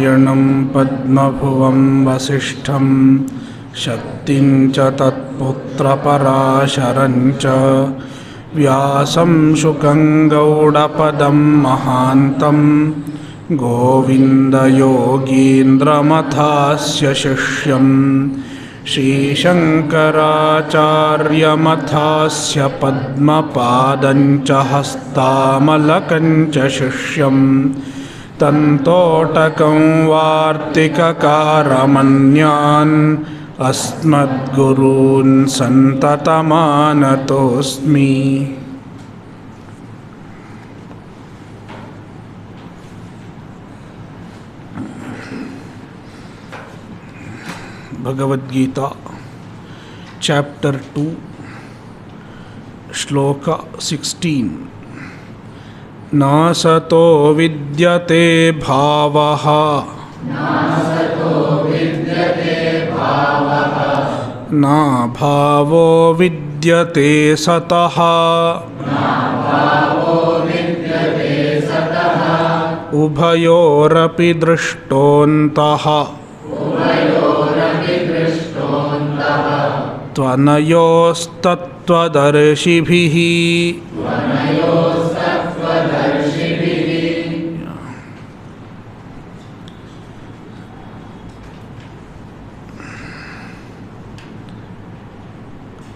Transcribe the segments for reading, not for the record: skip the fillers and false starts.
नारायणं पद्मभुवं वसिष्ठं शक्तिं च तत्पुत्रपराशरं च व्यासं शुकं गौडपदं महान्तं गोविन्दयोगीन्द्रमथास्य शिष्यं श्रीशङ्कराचार्यमथास्य पद्मपादं च हस्तामलकं च शिष्यं तन्तोटकं वार्तिककारमन्यान् अस्मद्गुरून् सन्ततमानतोऽस्मि। भगवद्गीता चैप्टर 2 श्लोक 16। नासतो विद्यते भावः ना भावो विद्यते सतः उभयोरपि दृष्टोऽन्तः त्वनयोस्तत्त्वदर्शिभिः।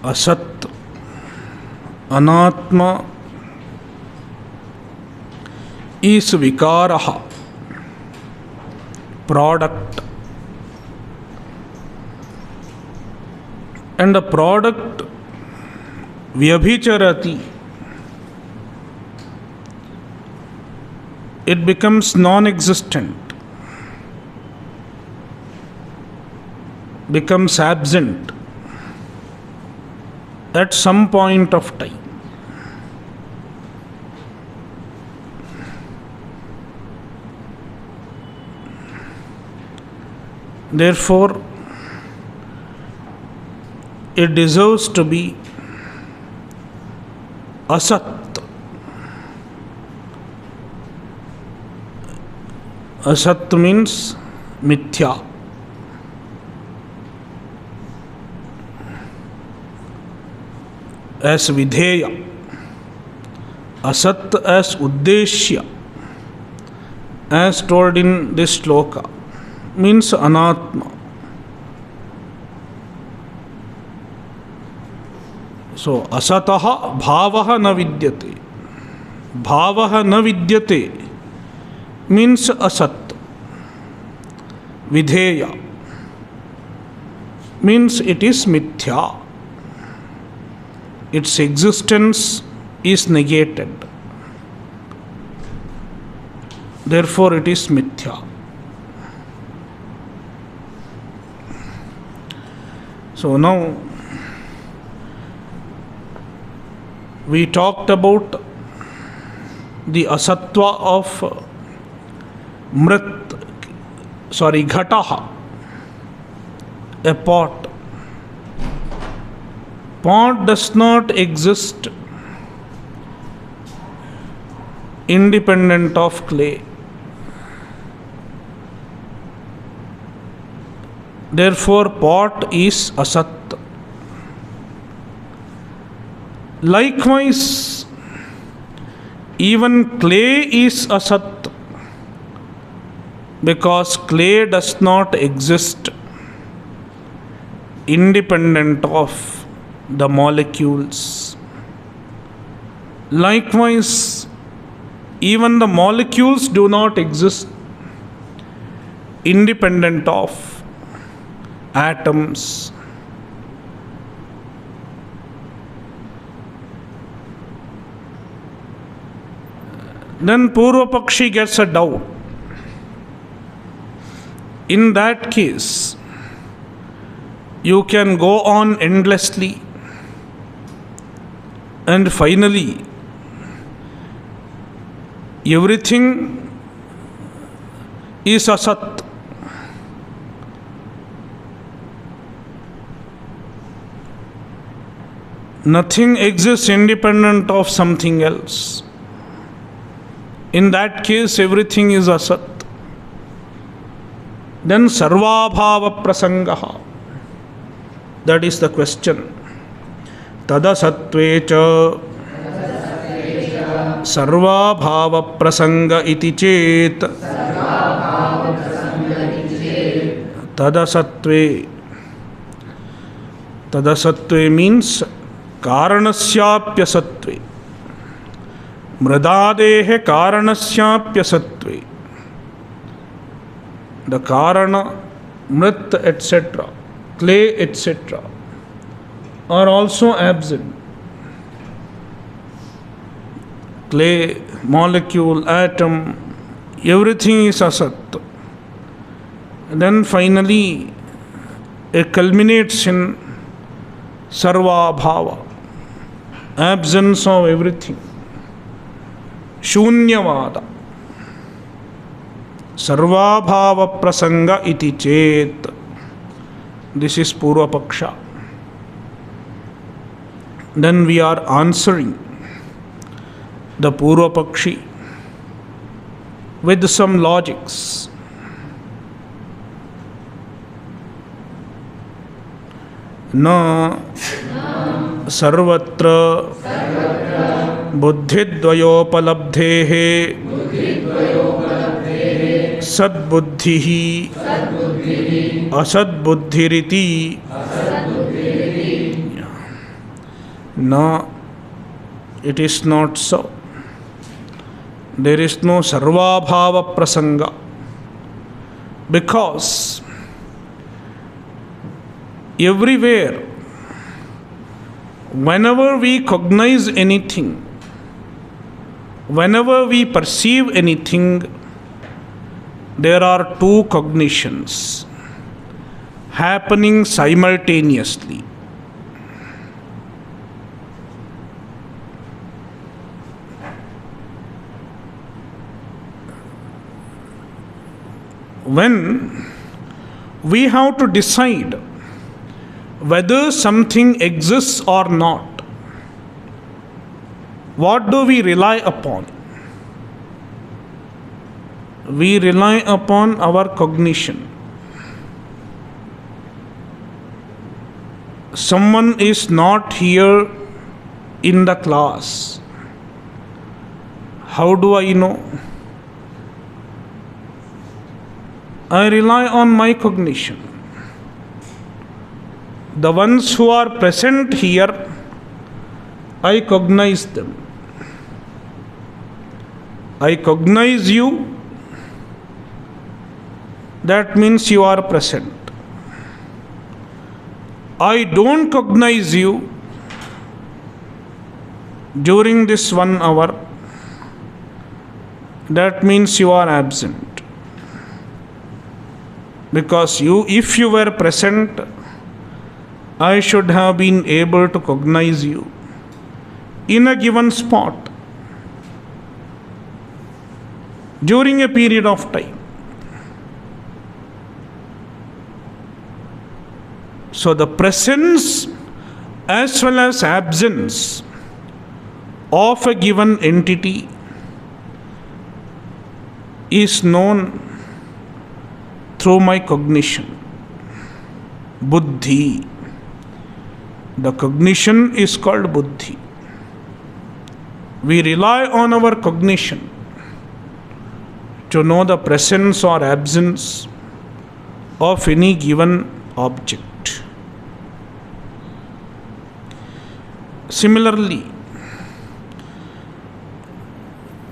असत अनात्मा is विकारः product, and the product vyabhicharati, it becomes non-existent, becomes absent at some point of time. Therefore, it deserves to be asat. Asat means mithya. As vidheya, asat as uddeshya, as told in this shloka, means anatma. So asataha bhavaha na vidyate. Bhavaha na vidyate means asat. Vidheya means it is mithya. Its existence is negated. Therefore it is mithya. So now we talked about the asatva of ghataha, a pot. Pot does not exist independent of clay. Therefore, pot is asat. Likewise, even clay is asat, because clay does not exist independent of the molecules. Likewise, even the molecules do not exist independent of atoms. Then Purva Pakshi gets a doubt. In that case, you can go on endlessly, and finally everything is asat. Nothing exists independent of something else. In that case, everything is asat. Then sarvabhava prasangaha. That is the question. Tada sattvecha sarvabhava prasanga iti chet. Tada sattve. Tada sattve means karanasyaapya sattve. Mradadehe karanasyaapya sattve. The karana, mrit, etc., clay, etc., are also absent. Clay, molecule, atom, everything is asat. And then finally, it culminates in sarva bhava, absence of everything. Shunyavada. Sarvabhava prasanga iti chet. This is Purva Paksha. Then we are answering the Purva Pakshi with some logics. Na sarvatra buddhidvayopalabdhehe sadbuddhihi asadbuddhiriti. No, it is not so. There is no sarvabhava prasanga, because everywhere, whenever we cognize anything, whenever we perceive anything, there are two cognitions happening simultaneously. When we have to decide whether something exists or not, what do we rely upon? We rely upon our cognition. Someone is not here in the class. How do I know? I rely on my cognition. The ones who are present here, I cognize them. I cognize you, that means you are present. I don't cognize you during this 1 hour, that means you are absent. Because if you were present, I should have been able to cognize you in a given spot during a period of time. So the presence as well as absence of a given entity is known through my cognition. Buddhi. The cognition is called buddhi. We rely on our cognition to know the presence or absence of any given object. Similarly,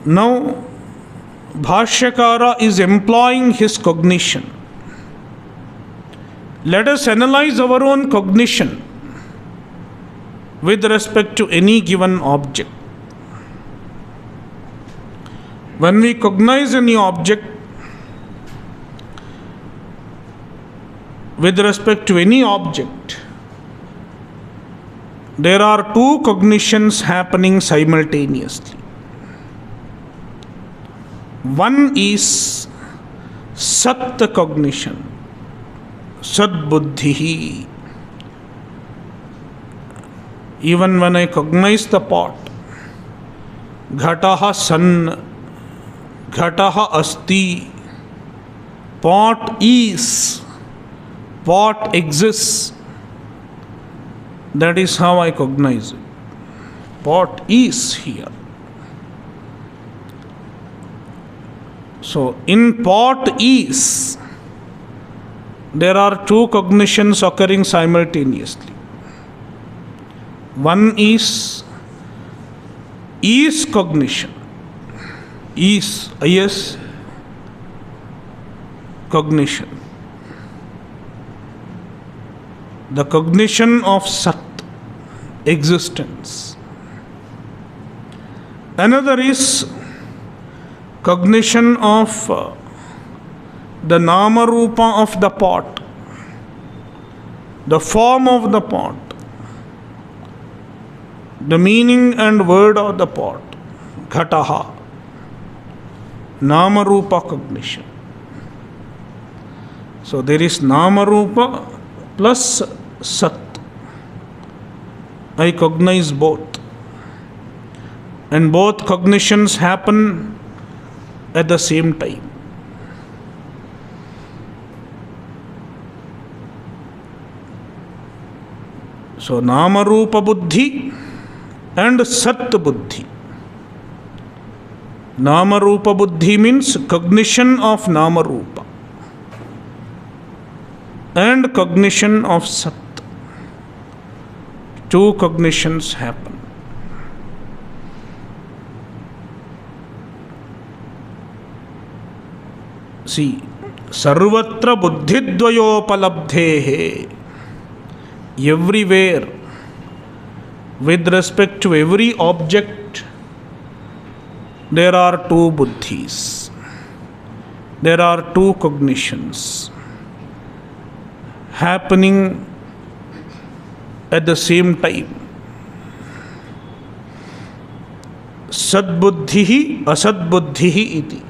now Bhashyakara is employing his cognition. Let us analyze our own cognition with respect to any given object. When we cognize any object with respect to any object, there are two cognitions happening simultaneously. One is Sat cognition, Sat buddhi. Even when I cognize the pot, Ghataha san, Ghataha asti, Pot is, pot exists. That is how I cognize it. Pot is here. So, in pot is, there are two cognitions occurring simultaneously. One is cognition. Is cognition. The cognition of Sat, existence. Another is cognition of the Nama Rupa of the pot, the form of the pot, the meaning and word of the pot, Ghataha, Nama Rupa cognition. So there is Nama Rupa plus Sat. I cognize both. And both cognitions happen at the same time. So Nama Rupa Buddhi and Sat Buddhi. Nama Rupa Buddhi means cognition of Nama Rupa and cognition of Sat. Two cognitions happen. See, Sarvatra Buddhidvayopalabdhehe. Everywhere, with respect to every object, there are two buddhis. There are two cognitions happening at the same time. Sadbuddhihi asadbuddhihi iti.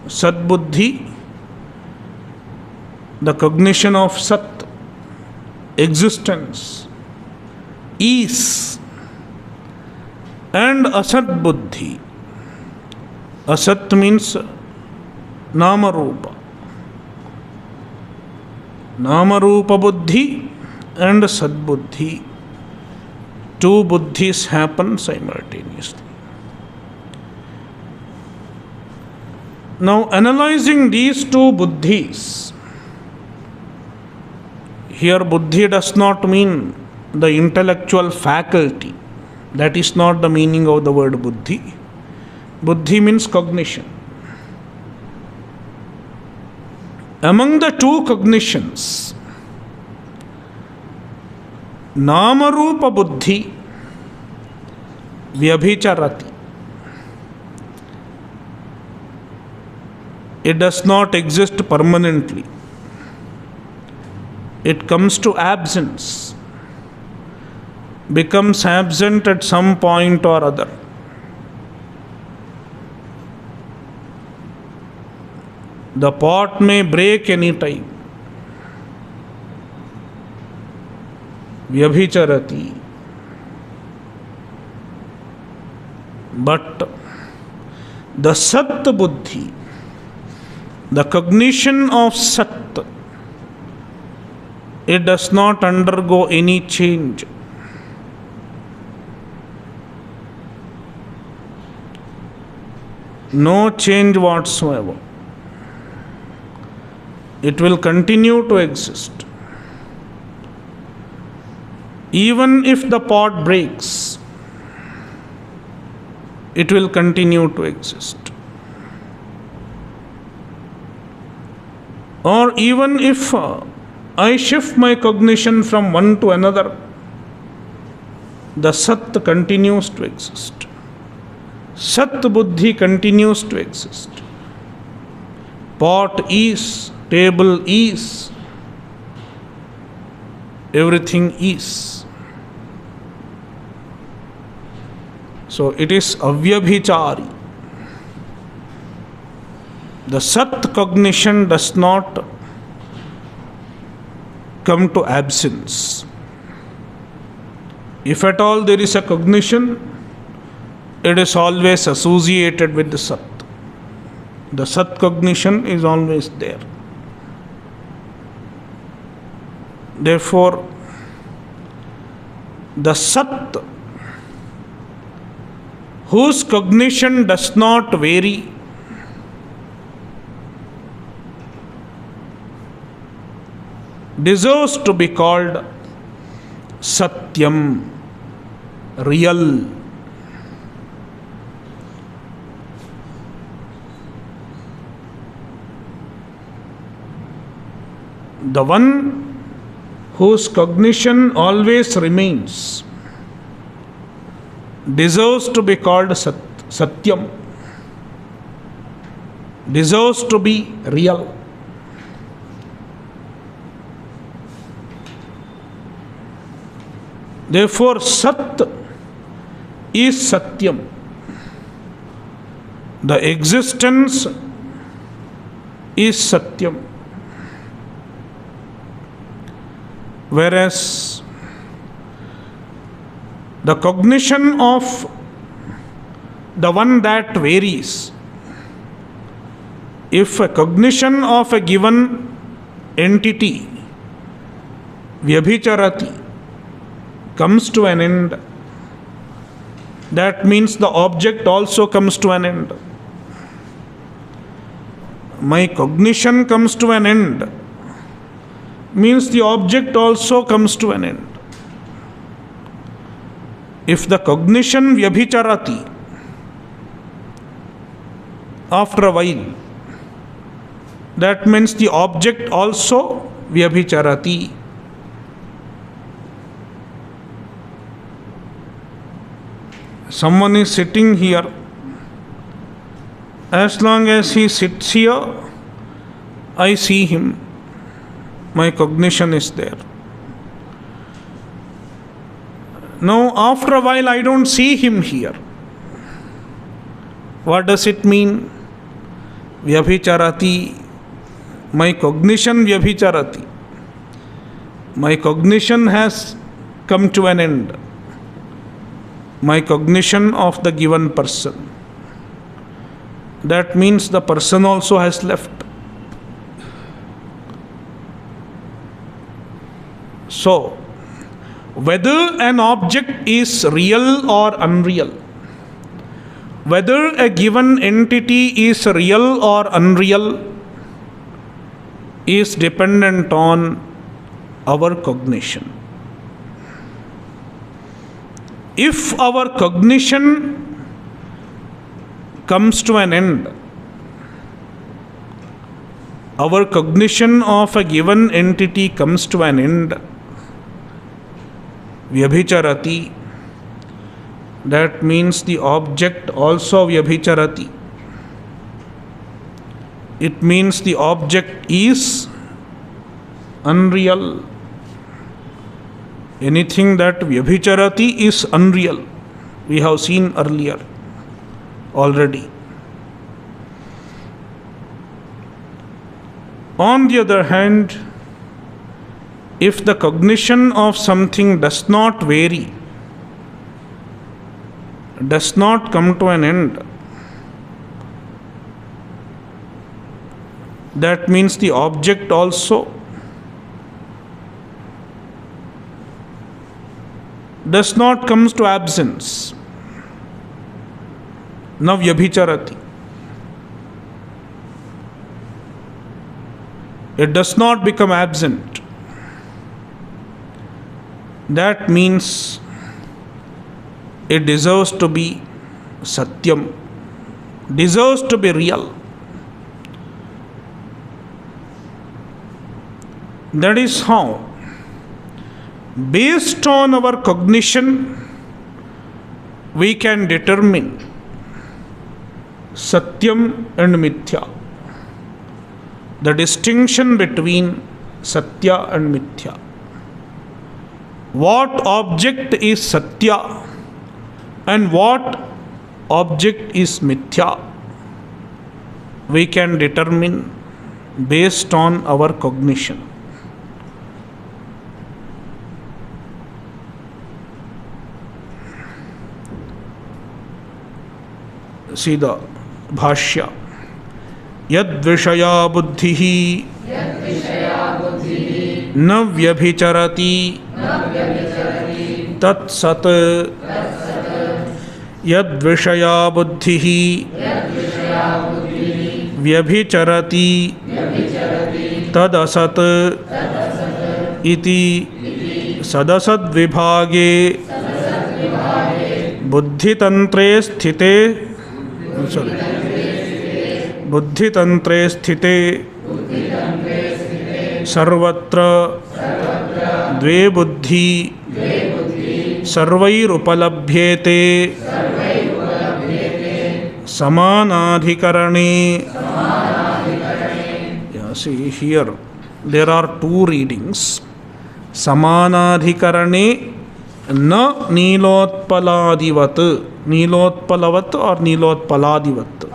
Sadbuddhi, the cognition of Sat, existence, is, and Asat Buddhi. Asat means Nama Rupa. Nama Rupa Buddhi and Sat Buddhi. Two buddhis happen simultaneously. Now, analyzing these two buddhis, here buddhi does not mean the intellectual faculty. That is not the meaning of the word buddhi. Buddhi means cognition. Among the two cognitions, Nama Rupa Buddhi vyabhicharati. It does not exist permanently. It comes to absence, becomes absent at some point or other. The pot may break any time. Vyabhicharati. But the Sat Buddhi, the cognition of Sat, it does not undergo any change. No change whatsoever. It will continue to exist. Even if the pot breaks, it will continue to exist. Or even if I shift my cognition from one to another, the Sat continues to exist. Sat Buddhi continues to exist. Pot is, table is, everything is. So it is avyabhichari. The Sat cognition does not come to absence. If at all there is a cognition, it is always associated with the Sat. The Sat cognition is always there. Therefore, the Sat, whose cognition does not vary, deserves to be called Satyam, real. The one whose cognition always remains deserves to be called Satyam, deserves to be real. Therefore, Sat is Satyam. The existence is Satyam. Whereas the cognition of the one that varies, if a cognition of a given entity, Vyabhicharati, comes to an end, that means the object also comes to an end. My cognition comes to an end means the object also comes to an end. If the cognition Vyabhicharati, after a while, that means the object also Vyabhicharati. Someone is sitting here. As long as he sits here, I see him. My cognition is there. Now, after a while, I don't see him here. What does it mean? Vyabhicharati. My cognition Vyabhicharati. My cognition has come to an end. My cognition of the given person. That means the person also has left. So, whether an object is real or unreal, whether a given entity is real or unreal, is dependent on our cognition. If our cognition comes to an end, our cognition of a given entity comes to an end, Vyabhicharati, that means the object also Vyabhicharati. It means the object is unreal. Anything that Vyabhicharati is unreal. We have seen earlier already. On the other hand, if the cognition of something does not vary, does not come to an end, that means the object also does not come to absence. Na Vyabhicharati. It does not become absent. That means it deserves to be Satyam, deserves to be real. That is how, based on our cognition, we can determine Satyam and Mithya, the distinction between Satya and Mithya. What object is Satya and what object is Mithya, we can determine based on our cognition. See the Bhashya. Yad Vishaya Buddhihi न व्यभिचरति तत्सत् यद्विषया बुद्धिः व्यभिचरति तदसत् इति सदसद्विभागे बुद्धितंत्रे स्थिते बुद्धितंत्रे स्थिते सर्वत्र द्वे बुद्धि सर्वैरुपलभ्येते समानाधिकरणे. See here there are two readings. Samanadhikarane na nilotpaladivat. Nilotpalavat or nilotpaladivat?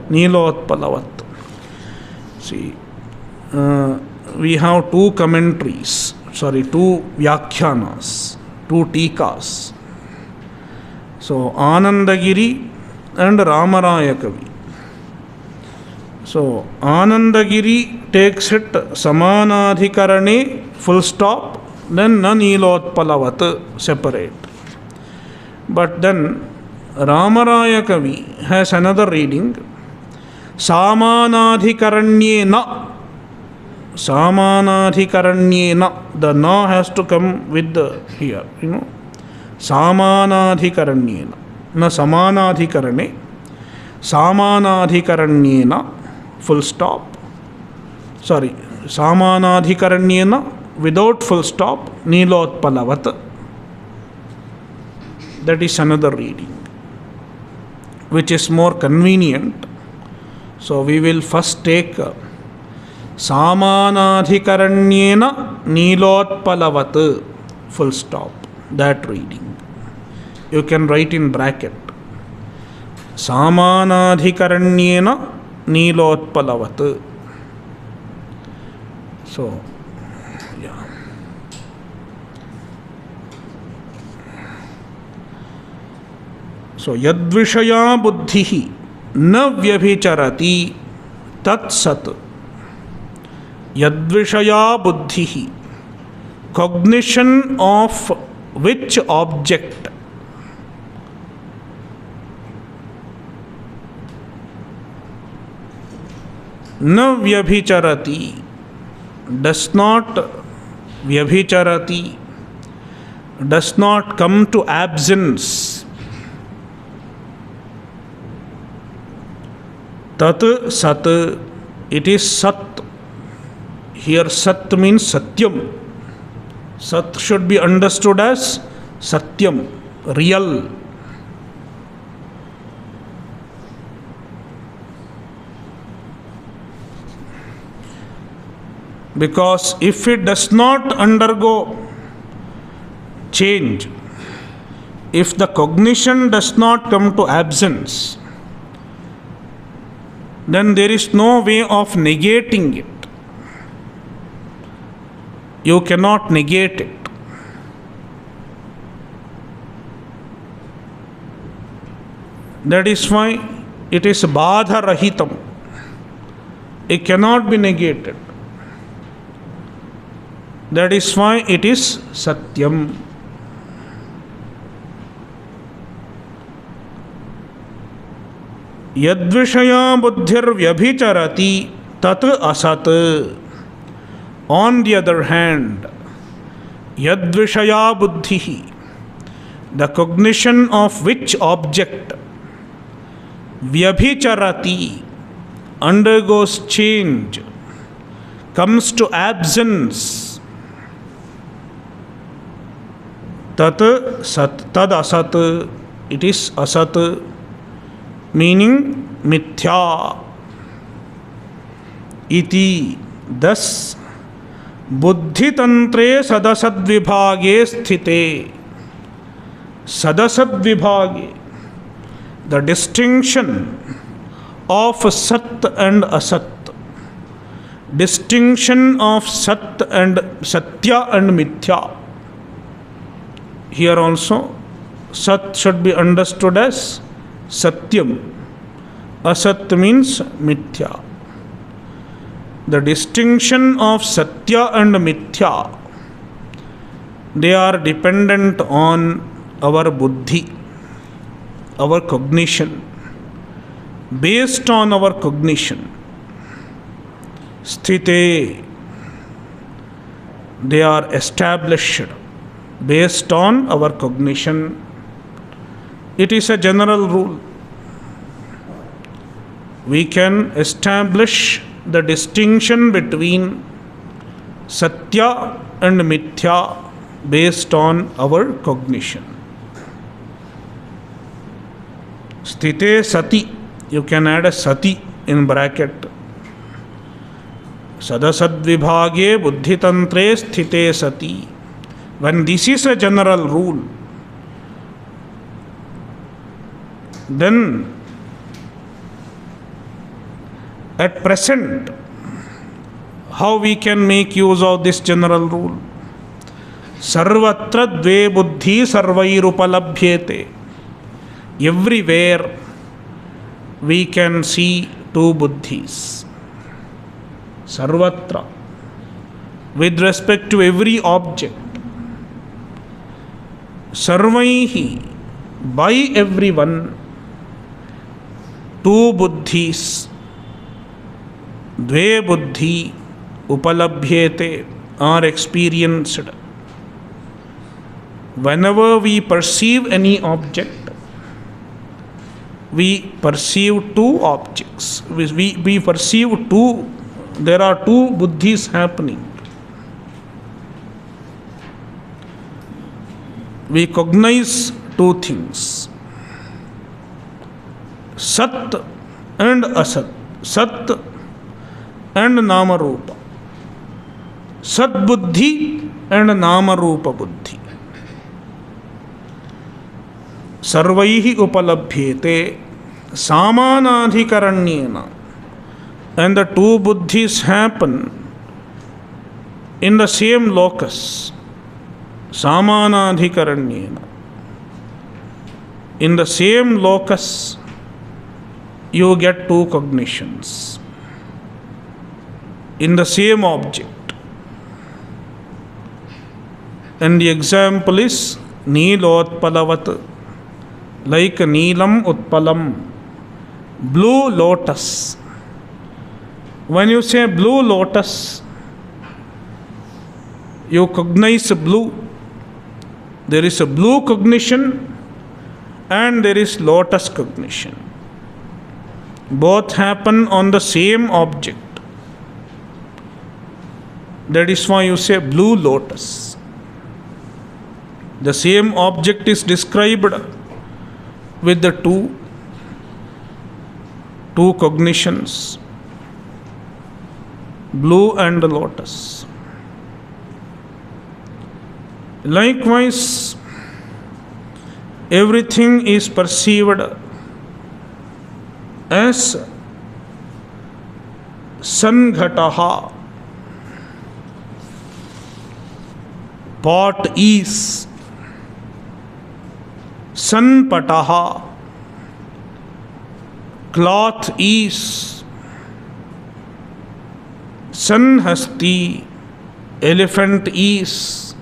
Nilotpalavat. See, we have two commentaries, two vyakhyanas, two tikas. So, Anandagiri and Ramaraya Kavi. So, Anandagiri takes it Samanadhikarane, full stop, then na nilotpalavat, separate. But then Ramaraya Kavi has another reading. Samanadhikaranyena. Samanadhikaranyena. The na has to come with the here, Samanadhikaranyena. Na samanadhikarane. Samanadhikaranyena. Full stop. Samanadhikaranyena without full stop. Nilotpalavat. That is another reading, which is more convenient. So we will first take Samanadhikaranyena Nilotpalavat, full stop, that reading. You can write in bracket. Samanadhikaranyena Nilotpalavat. So, yeah. So, yadvishaya buddhihi na vyabhicharati tatsat. Yadvishaya buddhihi, cognition of which object? Na vyabhicharati, does not vyabhicharati, does not come to absence. Tat sat, it is sat. Here sat means satyam. Sat should be understood as satyam, real. Because if it does not undergo change, if the cognition does not come to absence, then there is no way of negating it. You cannot negate it. That is why it is badha rahitam. It cannot be negated. That is why it is satyam. Yadvishaya buddhir vyabhicharati tat asat. On the other hand, yadvishaya buddhihi, the cognition of which object vyabhicharati, undergoes change, comes to absence, tat sat, tad asat, it is asat, meaning mithya. Iti, thus बुद्धितंत्रे सदसद्विभागे स्थिते. Sadasad-vibhage, the distinction of Sat and Asat, distinction of Sat and Satya and Mithya. Here also, Sat should be understood as Satyam. Asat means Mithya. the distinction of Satya and Mithya, they are dependent on our buddhi, our cognition, based on our cognition. Sthite, they are established based on our cognition. It is a general rule. We can establish the distinction between Satya and Mithya based on our cognition. Sthite sati, you can add a sati in bracket. Sadasad vibhage buddhitantre sthite sati. When this is a general rule, then at present, how we can make use of this general rule? Sarvatra dve buddhi sarvairupalabhyete. Everywhere we can see two buddhis. Sarvatra, with respect to every object. Sarvaihi, by everyone, two buddhis, dve buddhi, upalabhyete, are experienced. Whenever we perceive any object, we perceive two objects. We perceive two, there are two buddhis happening. We cognize two things, Sat and Asat, Sat and Namarupa, Sat Buddhi and Namarupa Buddhi. Sarvaihi upalabhyete samanadhikaranyena, and the two buddhis happen in the same locus. Samanadhikaranyena, in the same locus you get two cognitions in the same object. And the example is Neelotpalavat, like Neelam Utpalam, blue lotus. When you say blue lotus, you cognize blue. There is a blue cognition and there is lotus cognition. Both happen on the same object. That is why you say blue lotus. The same object is described with the two cognitions, blue and lotus. Likewise, everything is perceived as sanghataha. Pot is sanpataha. Cloth is sanhasti. Elephant is.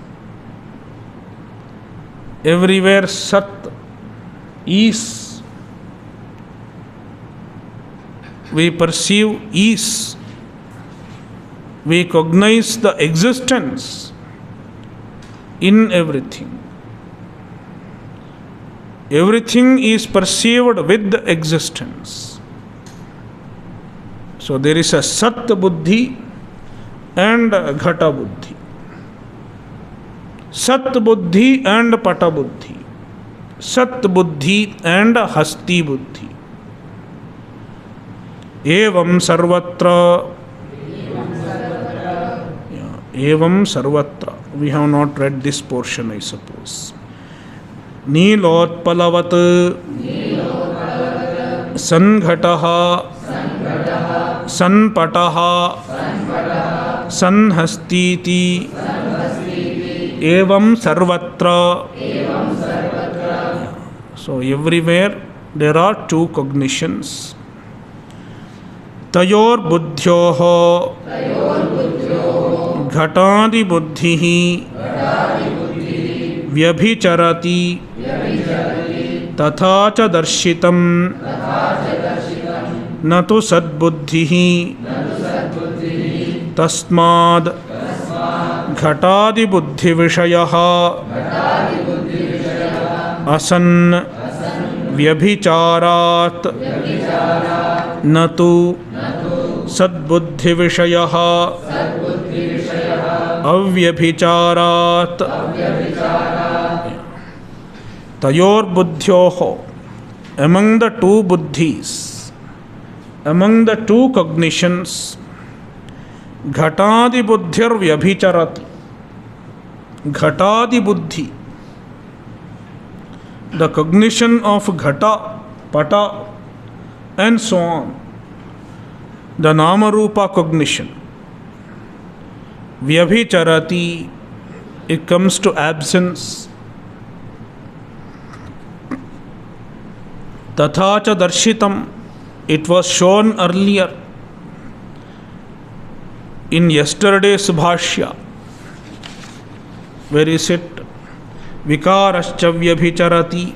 Everywhere Sat is. We perceive is. We cognize the existence in everything. Everything is perceived with the existence. So there is a Sat Buddhi and Ghata Buddhi. Sat Buddhi and Pata Buddhi. Sat Buddhi and Hasti Buddhi. Evam Sarvatra. Evam Sarvatra. We have not read this portion, I suppose. Neelotpalavat Sanghataha Sanpataha Sanhastiti Evam Sarvatra. So everywhere there are two cognitions. तयोर्बुद्ध्योः घटादिबुद्धिः व्यभिचरति तथा च दर्शितं न तु सद्बुद्धिः तस्माद् घटादिबुद्धिविषयः असन् व्यभिचारात् न तु सद्बुद्धिविषयः अव्यभिचारात्। तयोर्बुद्ध्योः, among the two buddhis, among the two cognitions, घटादि बुद्धिर व्यभिचरति। घटादि बुद्धि, the cognition of ghata, pata and so on, the nama rupa cognition, vyabhicharati, it comes to absence. Tatha cha darshitam, it was shown earlier in yesterday's bhashya. Where is it? Vikarascha vyabhicharati,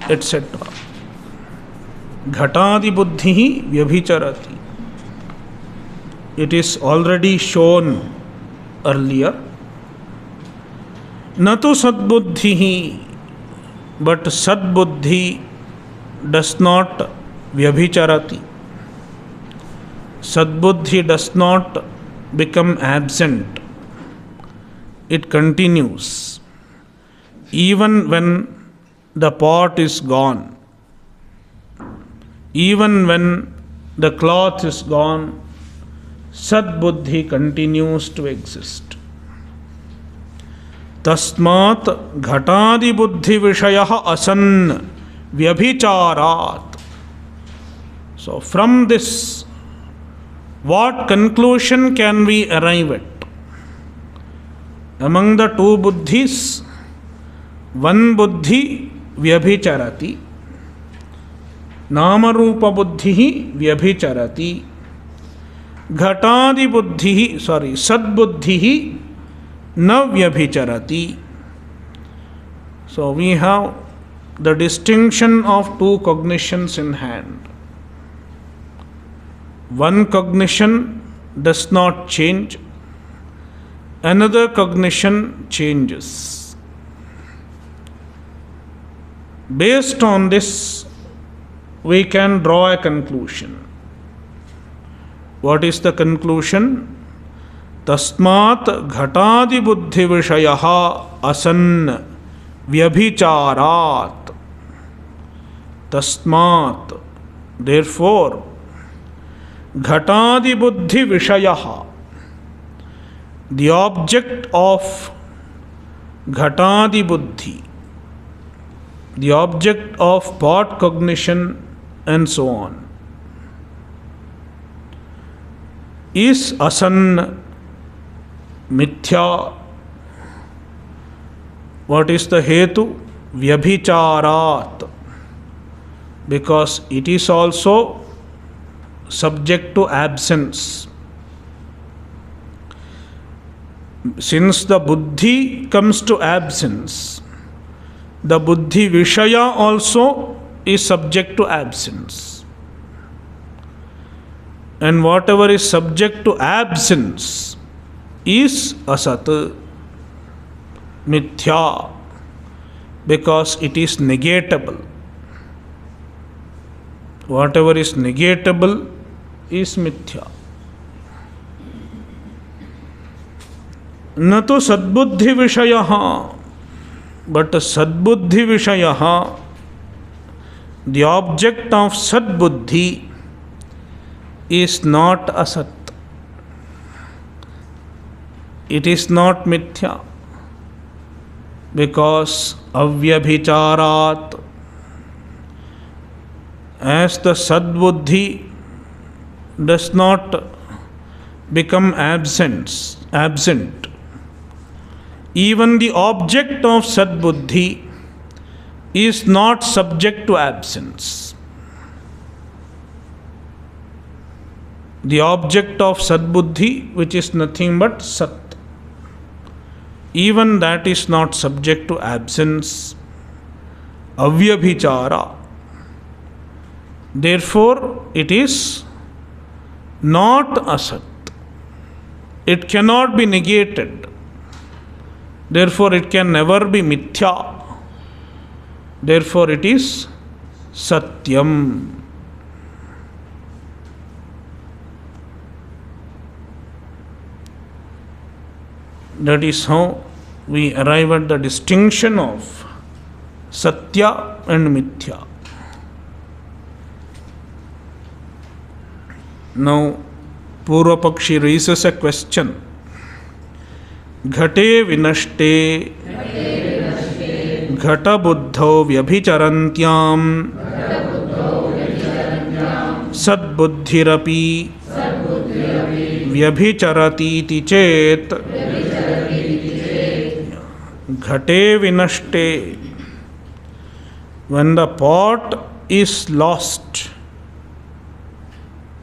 etc. Ghatadi buddhi vyabhicharati. It is already shown earlier. Natu sadbuddhi, but sadbuddhi does not vyabhicharati. Sadbuddhi does not become absent. It continues. Even when the pot is gone, even when the cloth is gone, Sadbuddhi continues to exist. Tasmat ghatadi buddhi vishayah asan vyabhicharat. So from this, what conclusion can we arrive at? Among the two buddhis, one buddhi vyabhicharati, nama rupa buddhi vyabhicharati, घटादि बुद्धि सद्बुद्धि न व्यभिचरति. So we have the distinction of two cognitions in hand. One cognition does not change, another cognition changes. Based on this, we can draw a conclusion. What is the conclusion? Tasmat ghatadi buddhi vishayaha asan vyabhicharat. Tasmat, therefore, ghatadi buddhi vishayaha, the object of ghatadi buddhi, the object of pot cognition and so on, is asan mithya. What is the hetu? Vyabhicharat, because it is also subject to absence. Since the buddhi comes to absence, the buddhi vishaya also is subject to absence. And whatever is subject to absence is asat, mithya, because it is negatable. Whatever is negatable is mithya. न तो सद्बुद्धि विषयः, but sadbuddhi vishayah, the object of sadbuddhi, is not asat. It is not mithya, because avyabhicharat, as the sadbuddhi does not become absent, even the object of sadbuddhi is not subject to absence. the object of Sadbuddhi, which is nothing but Sat, even that is not subject to absence, avyabhichara. Therefore, it is not asat. It cannot be negated. Therefore, it can never be mithya. Therefore, it is satyam. That is how we arrive at the distinction of satya and mithya. Now, Purvapakshi raises a question. Ghate vinashte घट बुद्धौ व्यभिचरन्त्यां सद्बुद्धिरपि व्यभिचरतीति चेत् घटे विनष्टे, when the pot is lost,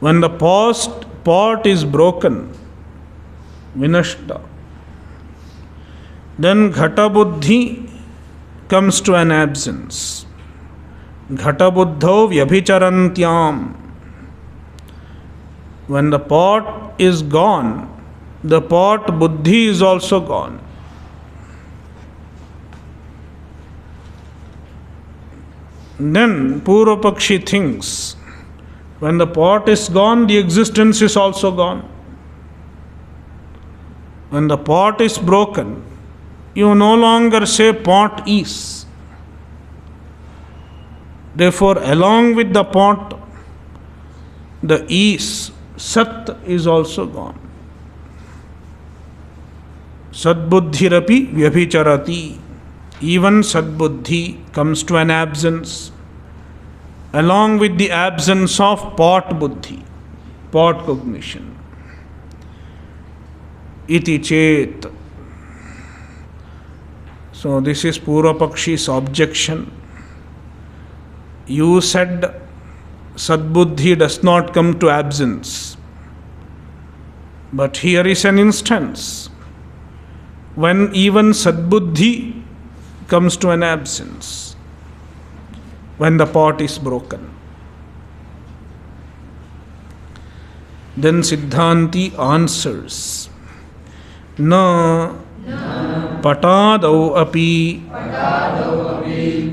when the pot is broken, vinashta, then ghata buddhi comes to an absence. Ghata buddhau vyabhicharantyam. When the pot is gone, the pot buddhi is also gone. Then Purvapakshi thinks, when the pot is gone, the existence is also gone. When the pot is broken, you no longer say pot is. Therefore, along with the pot, the is, sat is also gone. Sadbuddhirapi vyabhicharati. Even sadbuddhi comes to an absence, along with the absence of pot buddhi, pot cognition. Iti chet. So this is Purvapakshi's objection. You said Sadbuddhi does not come to absence. But here is an instance when even Sadbuddhi comes to an absence, when the pot is broken. Then Siddhanti answers, Na patadau api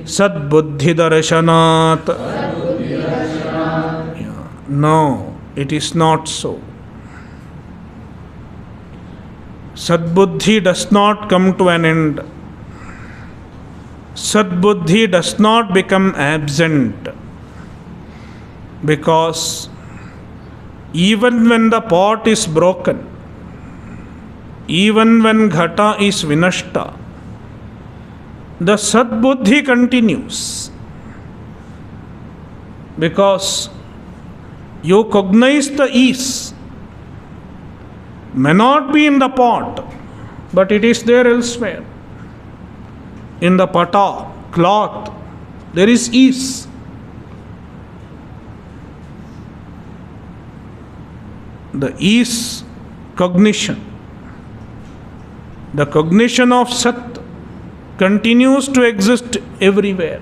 sadbuddhi darshanat. No, it is not so. Sadbuddhi does not come to an end. Sadbuddhi does not become absent, because even when the pot is broken, even when ghata is vinashta, the sadbuddhi continues, because you cognize the is, may not be in the pot, but it is there elsewhere. In the pata, cloth, there is is. The is cognition. The cognition of Sat continues to exist everywhere.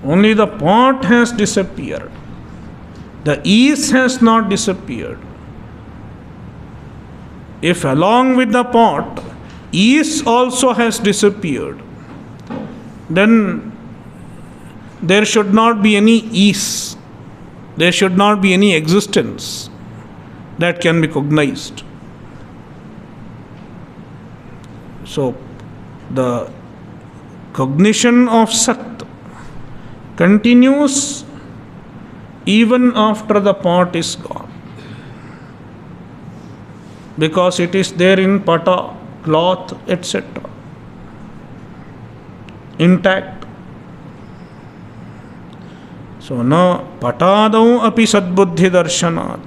Only the pot has disappeared. The is has not disappeared. If along with the pot, is also has disappeared, then there should not be any is. There should not be any existence that can be cognized. So, the cognition of Sat continues even after the pot is gone, because it is there in pata, cloth, etc., intact. So, na patadau api sadbuddhi darshanat.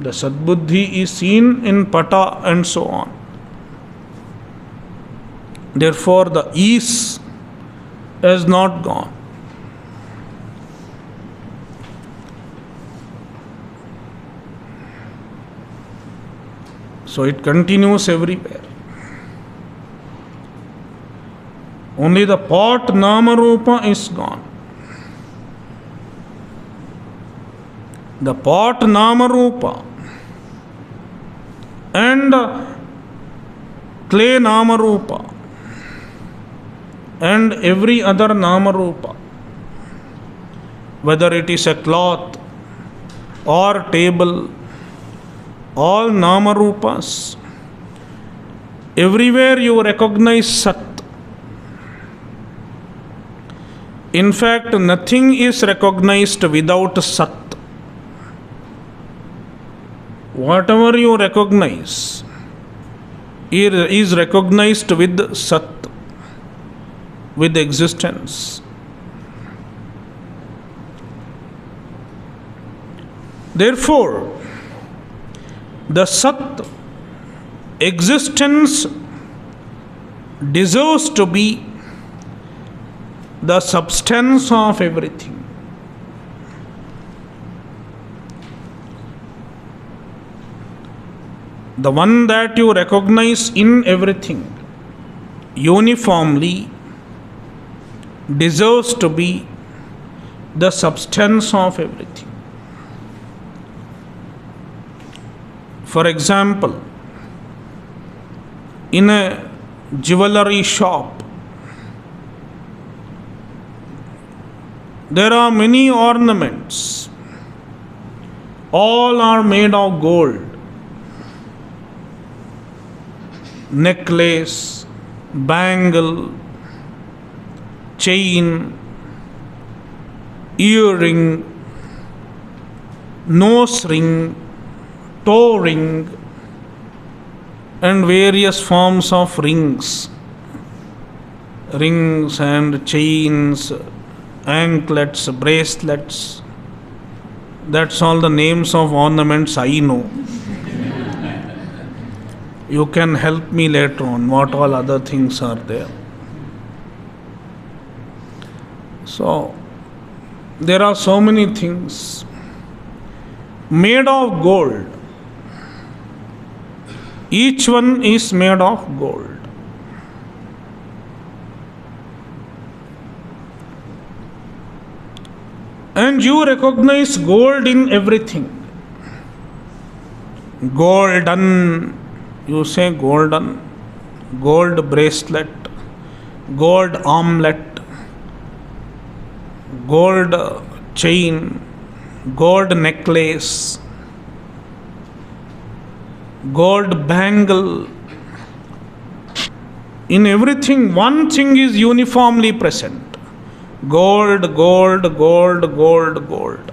The sadbuddhi is seen in pata and so on. Therefore, the is has not gone. So it continues everywhere. Only the pot Namarupa is gone. The pot Namarupa and clay Namarupa and every other Namarupa, whether it is a cloth or table, all Namarupas, everywhere you recognize Sat. In fact, nothing is recognized without Sat. Whatever you recognize is recognized with Sat, with existence. Therefore, the Sat existence deserves to be the substance of everything. The one that you recognize in everything uniformly deserves to be the substance of everything. For example, in a jewelry shop, there are many ornaments. All are made of gold. Necklace, bangle, chain, earring, nose ring, toe ring, and various forms of rings and chains, anklets, bracelets. That's all the names of ornaments I know. You can help me later on what all other things are there. So, there are so many things made of gold. Each one is made of gold. And you recognize gold in everything. Golden, you say golden, gold bracelet, gold armlet, gold chain, gold necklace, gold bangle. In everything, one thing is uniformly present. Gold, gold, gold, gold, gold.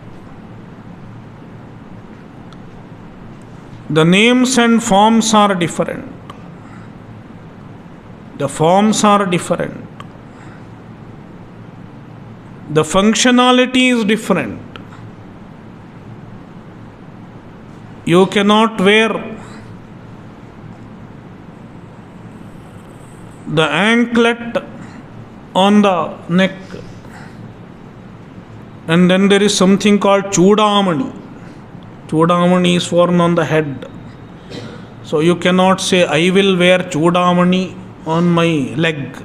The names and forms are different. The forms are different. The functionality is different. You cannot wear the anklet on the neck, and then there is something called Chudamani. Chudamani is worn on the head. So you cannot say, I will wear Chudamani on my leg.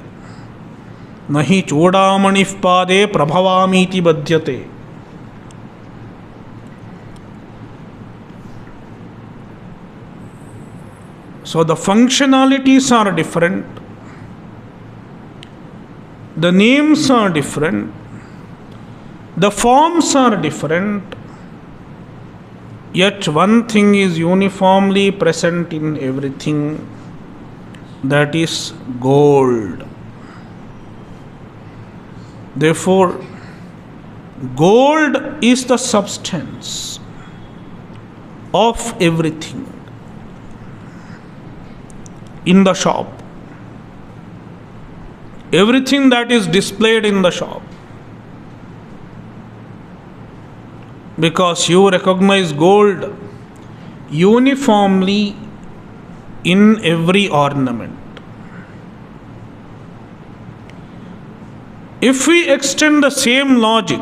Nahi Chudamani pade prabhavamiti badhyate. So the functionalities are different. The names are different. The forms are different. Yet one thing is uniformly present in everything, that is gold. Therefore, gold is the substance of everything in the shop. Everything that is displayed in the shop. Because you recognize gold uniformly in every ornament. If we extend the same logic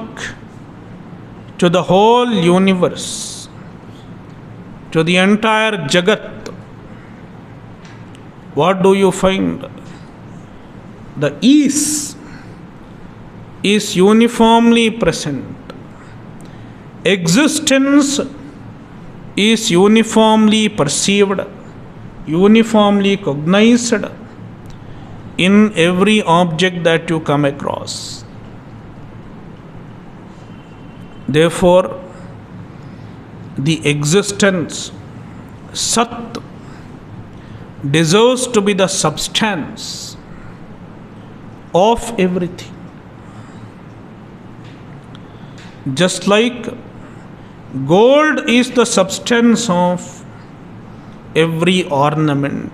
to the whole universe, to the entire Jagat, what do you find? The is uniformly present. Existence is uniformly perceived, uniformly cognized in every object that you come across. Therefore, the existence, Sat, deserves to be the substance of everything. Just like gold is the substance of every ornament,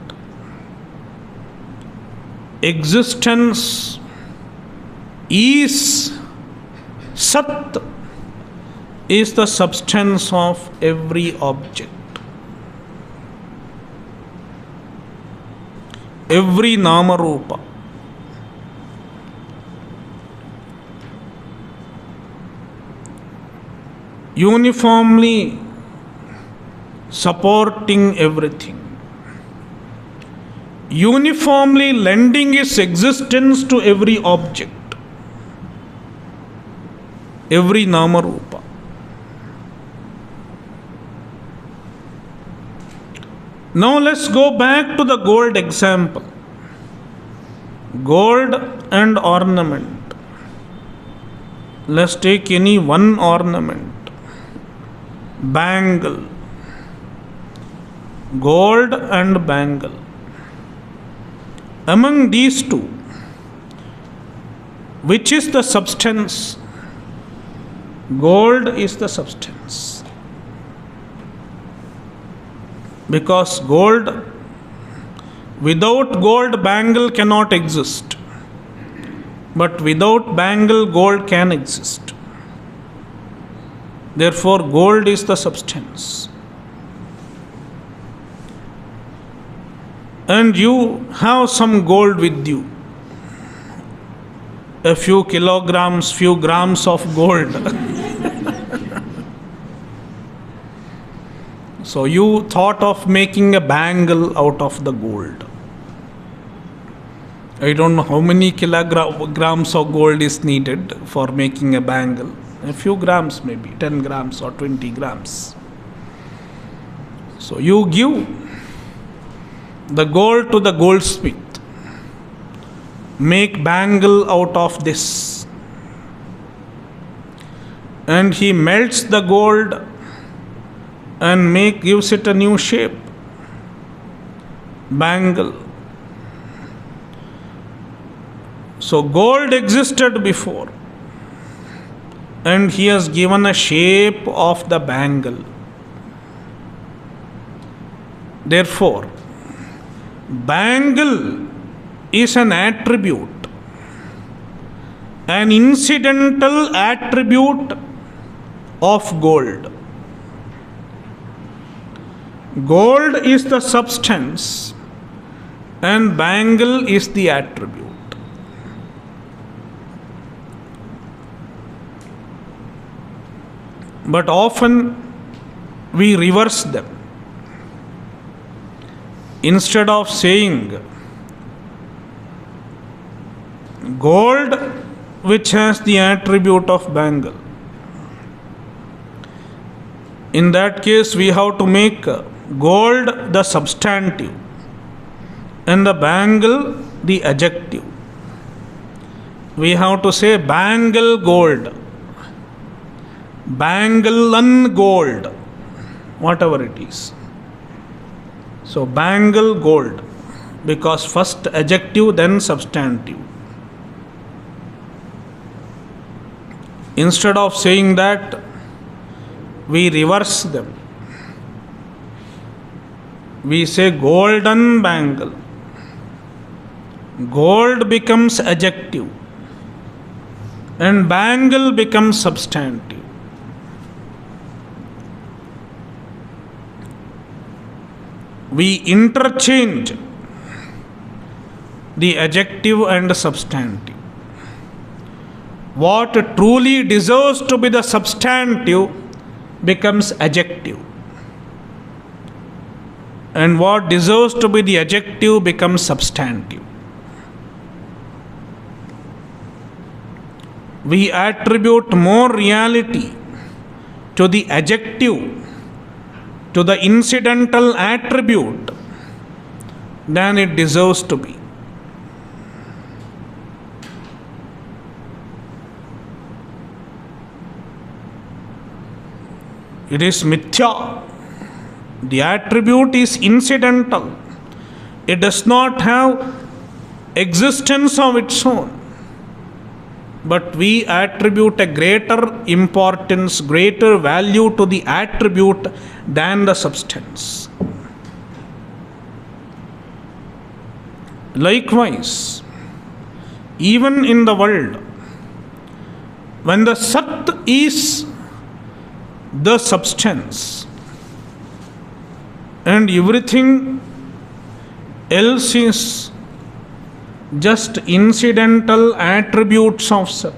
existence is Sat, is the substance of every object. Every Namarupa. Uniformly supporting everything. Uniformly lending its existence to every object. Every Namarupa. Now let's go back to the gold example. Gold and ornament. Let's take any one ornament. Bangle. Gold and bangle. Among these two, which is the substance? Gold is the substance. Because gold, without gold, bangle cannot exist. But without bangle, gold can exist. Therefore, gold is the substance. And you have some gold with you. A few kilograms, few grams of gold. So you thought of making a bangle out of the gold. I don't know how many kilograms of gold is needed for making a bangle. A few grams, maybe 10 grams or 20 grams. So you give the gold to the goldsmith. Make bangle out of this. And he melts the gold and gives it a new shape. Bangle. So gold existed before, and he has given a shape of the bangle. Therefore, bangle is an attribute, an incidental attribute of gold. Gold is the substance and bangle is the attribute. But often we reverse them. Instead of saying gold which has the attribute of bangle, in that case we have to make gold the substantive and the bangle the adjective. We have to say bangle gold, bangle gold, whatever it is. So bangle gold, because first adjective then substantive. Instead of saying that, we reverse them. We say golden bangle. Gold becomes adjective and bangle becomes substantive. We interchange the adjective and substantive. What truly deserves to be the substantive becomes adjective, and what deserves to be the adjective becomes substantive. We attribute more reality to the adjective, to the incidental attribute, than it deserves to be. It is mithya. The attribute is incidental. It does not have existence of its own. But we attribute a greater importance, greater value to the attribute than the substance. Likewise, even in the world, when the Sat is the substance and everything else is just incidental attributes of Sat.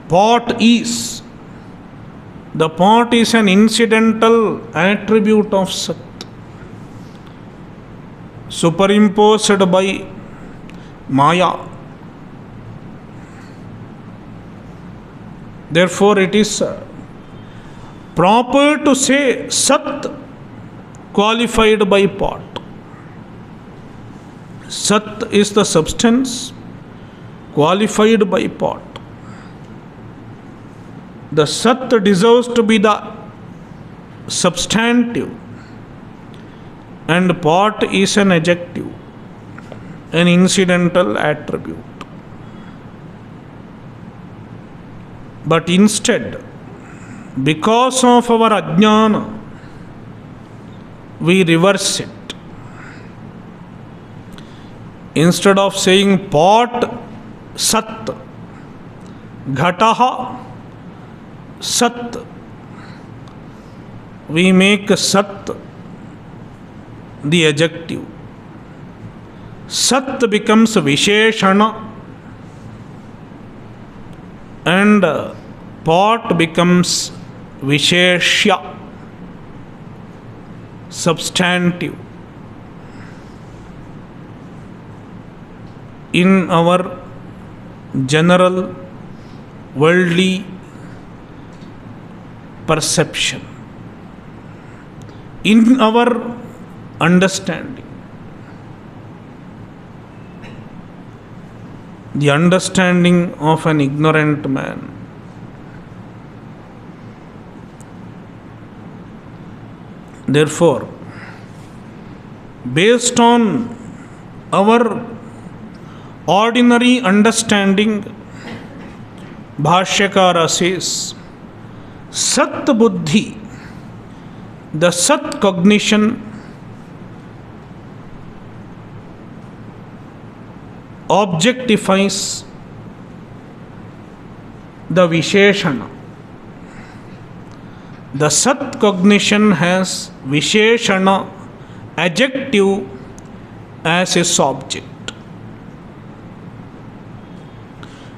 Pot is. The pot is an incidental attribute of Sat, superimposed by Maya. Therefore, it is proper to say Sat qualified by pot. Sat is the substance qualified by pot. The Sat deserves to be the substantive, and pot is an adjective, an incidental attribute. But instead, because of our ajnana, we reverse it. Instead of saying pot Sat, Ghataha Sat, we make Sat the adjective. Sat becomes Visheshana and pot becomes Visheshya, substantive. In our general worldly perception, in our understanding, the understanding of an ignorant man, therefore, based on our ordinary understanding, Bhashyakara says, Sat Buddhi, the Sat cognition, objectifies the Visheshana. The Sat cognition has Visheshana, adjective, as its object.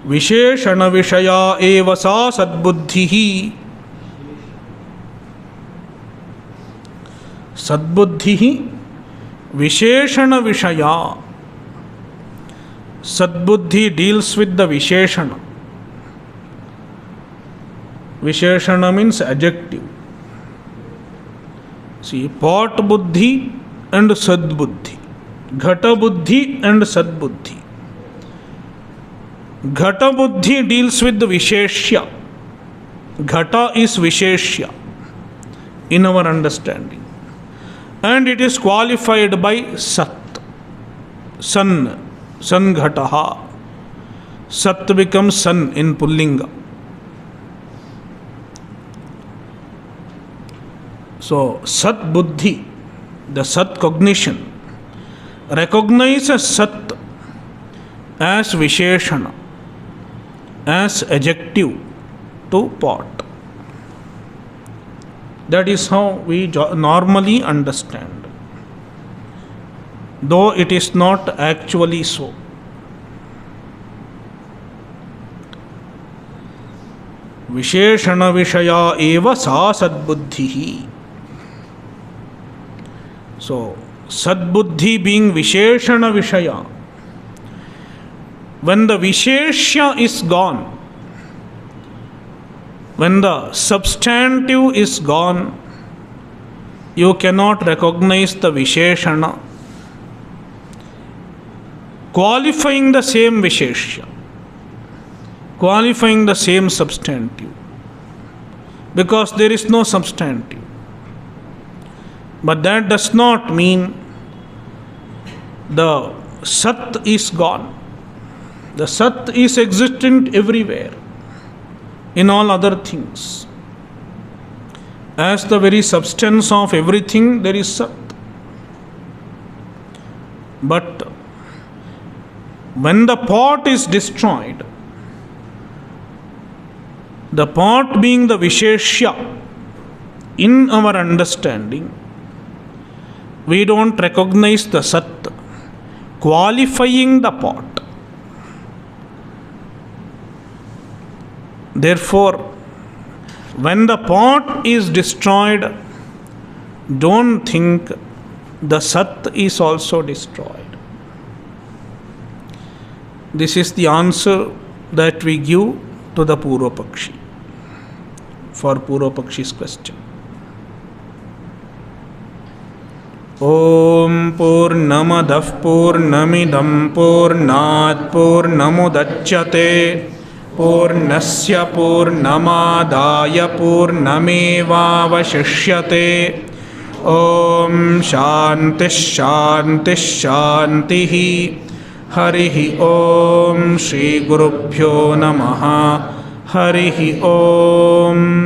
Visheshana Vishaya eva sa Sadbuddhihi. Sadbuddhihi Visheshana Vishaya. Sadbuddhi deals with the Visheshana. Visheshana means adjective. See, pot buddhi and sadbuddhi, ghata buddhi and sadbuddhi. Ghata buddhi deals with the Visheshya. Ghata is Visheshya in our understanding, and it is qualified by Sat. San, San Ghataha. Sat becomes San in Pullinga. So, Sat Buddhi, the Sat cognition, recognizes Sat as Visheshana, as adjective to pot. That is how we normally understand, though it is not actually so. Visheshana Vishaya eva sa Sadbuddhihi. So, Sadbuddhi being Visheshana Vishaya. When the Visheshya is gone, when the substantive is gone, you cannot recognize the Visheshana, qualifying the same Visheshya, qualifying the same substantive, because there is no substantive. But that does not mean the Sat is gone. The Sat is existent everywhere, in all other things. As the very substance of everything, there is Sat. But when the pot is destroyed, the pot being the Visheshya, in our understanding, we don't recognize the Sat, qualifying the pot. Therefore, when the pot is destroyed, don't think the Sat is also destroyed. This is the answer that we give to the Purva Pakshi, for Purva Pakshi's question. Om Purnamadah Purnamidam Purnat Purnamudachyate Purnasya Purnamadaya Purnamevavashishyate. Om Shanti Shanti Shantihi. Harihi Om. Shri Gurubhyo Namaha. Harihi Om.